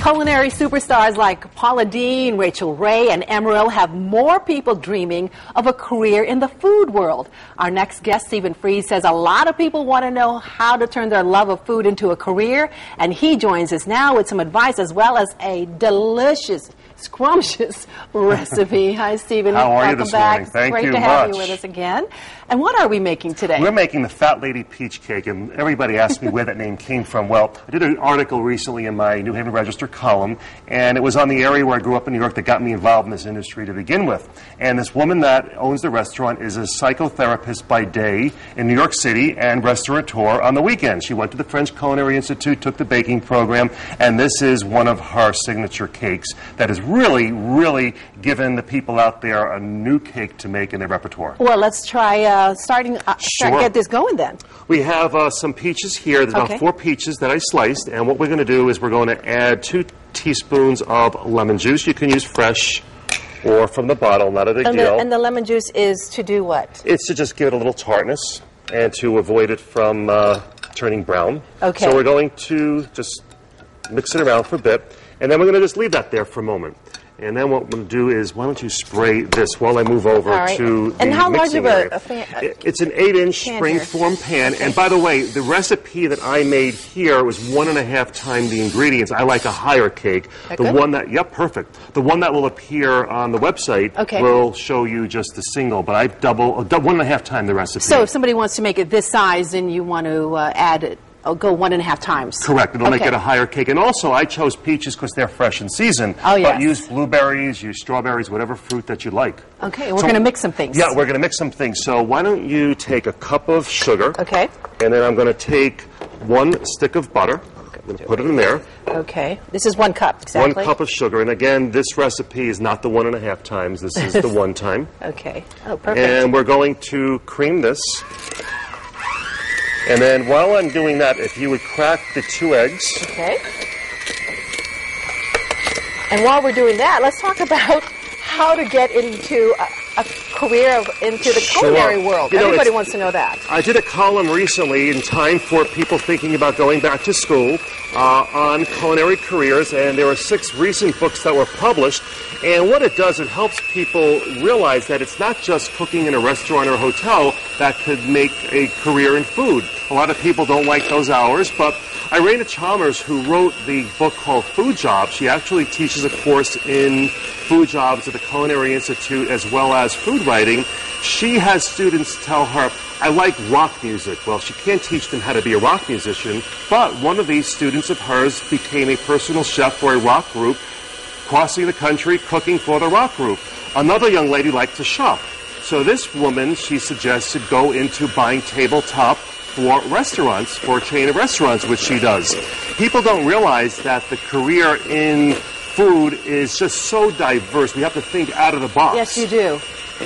Culinary superstars like Paula Deen, Rachel Ray, and Emeril have more people dreaming of a career in the food world. Our next guest, Stephen Freeze, says a lot of people want to know how to turn their love of food into a career, and he joins us now with some advice as well as a delicious, scrumptious recipe. Hi, Stephen. How are you this morning? Thank you much. Great to have you with us again. And what are we making today? We're making the Fat Lady Peach Cake, and everybody asked me where that name came from. Well, I did an article recently in my New Haven Register column, and it was on the area where I grew up in New York that got me involved in this industry to begin with. And this woman that owns the restaurant is a psychotherapist by day in New York City and restaurateur on the weekend. She went to the French Culinary Institute, took the baking program, and this is one of her signature cakes that has really given the people out there a new cake to make in their repertoire. Well, let's try get this going then. We have some peaches here. There's about 4 peaches that I sliced, and what we're going to do is we're going to add 2 teaspoons of lemon juice. You can use fresh or from the bottle, not a big deal. And the lemon juice is to do what? It's to just give it a little tartness and to avoid it from turning brown. Okay. So we're going to just mix it around for a bit, and then we're going to just leave that there for a moment. And then what we're going to do is, why don't you spray this while I move over to the And how large mixing of area. a fan? It's an 8-inch springform pan. Okay. And by the way, the recipe that I made here was 1.5 times the ingredients. I like a higher cake. The one that, perfect. The one that will appear on the website will show you just the single, but I double 1.5 times the recipe. So if somebody wants to make it this size, then you want to add it. I'll go 1.5 times. Correct. It'll make it a higher cake. And also, I chose peaches because they're fresh in season. Oh, yes. But use blueberries, use strawberries, whatever fruit that you like. Okay, and we're going to mix some things. Yeah, we're going to mix some things. So why don't you take a cup of sugar. Okay. And then I'm going to take 1 stick of butter. I'm going to put it in there. Okay. This is 1 cup, exactly. 1 cup of sugar. And again, this recipe is not the 1.5 times. This is the 1 time. Okay. Oh, perfect. And we're going to cream this. And then while I'm doing that, if you would crack the 2 eggs. Okay. And while we're doing that, let's talk about how to get into a career into the culinary world. Everybody wants to know that. I did a column recently in Time for people thinking about going back to school on culinary careers, and there are 6 recent books that were published. And what it does, it helps people realize that it's not just cooking in a restaurant or a hotel that could make a career in food. A lot of people don't like those hours, but Irena Chalmers, who wrote the book called Food Jobs, she actually teaches a course in food jobs at the Culinary Institute as well as food writing. She has students tell her, I like rock music. Well, she can't teach them how to be a rock musician, but one of these students of hers became a personal chef for a rock group, crossing the country, cooking for the rock group. Another young lady liked to shop. So this woman, she suggested, go into buying tabletop for restaurants, for a chain of restaurants, which she does. People don't realize that the career in food is just so diverse. We have to think out of the box. Yes, you do.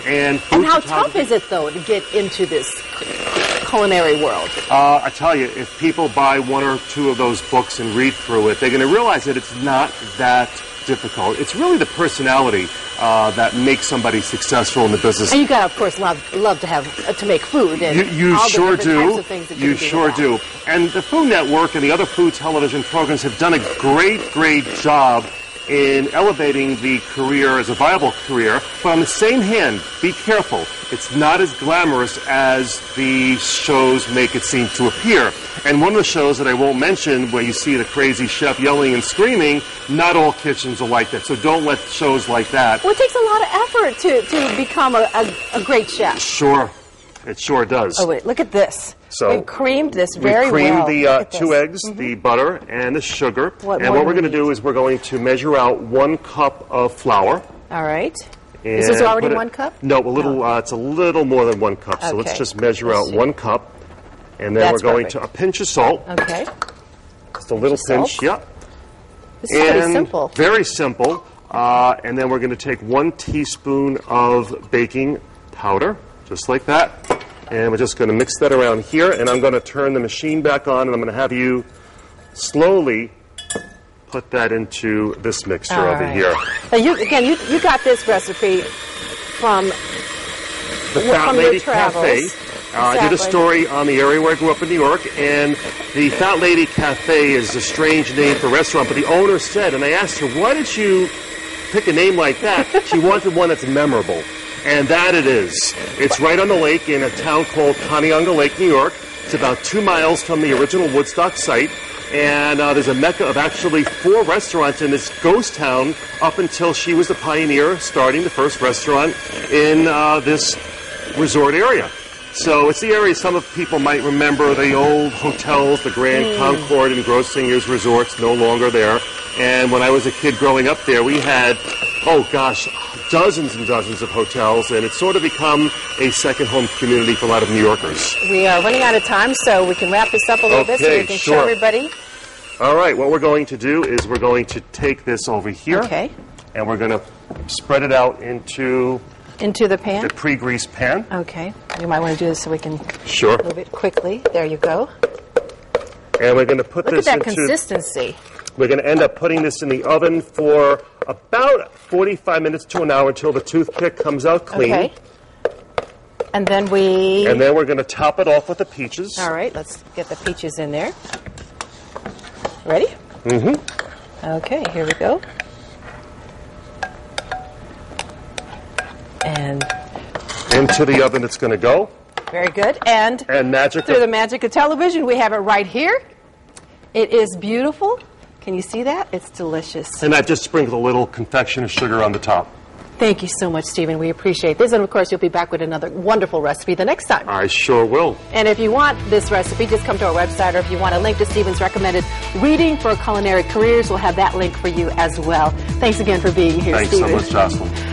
And how tough is it, though, to get into this culinary world? I tell you, if people buy 1 or 2 of those books and read through it, they're going to realize that it's not that difficult. It's really the personality that makes somebody successful in the business. And you got to, of course, love to have to make food. And you all sure the do. Types of things that you sure do. And the Food Network and the other food television programs have done a great job in elevating the career as a viable career. But on the same hand, be careful. It's not as glamorous as the shows make it seem to appear. And one of the shows that I won't mention, where you see the crazy chef yelling and screaming, not all kitchens are like that. So don't let shows like that. Well, it takes a lot of effort to become a great chef. Sure. It sure does. Oh, wait, look at this. So we've creamed this very well. We creamed the 2 eggs, the butter, and the sugar. What we're going to do is we're going to measure out 1 cup of flour. All right. Is this already 1 cup? No, it's a little more than 1 cup. So let's just measure out 1 cup. And then we're going to a pinch of salt. Okay. Just a little pinch, This is pretty simple. Very simple. And then we're going to take 1 teaspoon of baking powder, just like that. And we're just going to mix that around here. And I'm going to turn the machine back on, and I'm going to have you slowly put that into this mixture over here. Now you got this recipe from the Fat Lady Cafe. I did a story on the area where I grew up in New York, and the Fat Lady Cafe is a strange name for a restaurant, but the owner said, and I asked her, why did you pick a name like that? She wanted one that's memorable, and that it is. It's right on the lake in a town called Conneaut Lake, New York. It's about 2 miles from the original Woodstock site, and there's a mecca of actually 4 restaurants in this ghost town up until she was the pioneer starting the first restaurant in this resort area. So it's the area some of people might remember, the old hotels, the Grand Concord and Grossinger's resorts, no longer there. And when I was a kid growing up there, we had, oh gosh, dozens and dozens of hotels, and it's sort of become a second home community for a lot of New Yorkers. We are running out of time, so we can wrap this up a little bit so we can show everybody. All right, what we're going to do is we're going to take this over here, and we're going to spread it out into the pan? The pre-greased pan. Okay. You might want to do this so we can move it quickly. There you go. And we're going to put this into... Look at that consistency. We're going to end up putting this in the oven for about 45 minutes to an hour until the toothpick comes out clean. Okay. And then we... And then we're going to top it off with the peaches. All right, let's get the peaches in there. Ready? Mm-hmm. Okay, here we go. And into the oven it's going to go. Very good. And through the magic of television, we have it right here. It is beautiful. Can you see that? It's delicious. And I've just sprinkled a little confectioner sugar on the top. Thank you so much, Stephen. We appreciate this. And, of course, you'll be back with another wonderful recipe the next time. I sure will. And if you want this recipe, just come to our website, or if you want a link to Stephen's recommended reading for culinary careers, we'll have that link for you as well. Thanks again for being here, Stephen. Thanks so much, Jocelyn.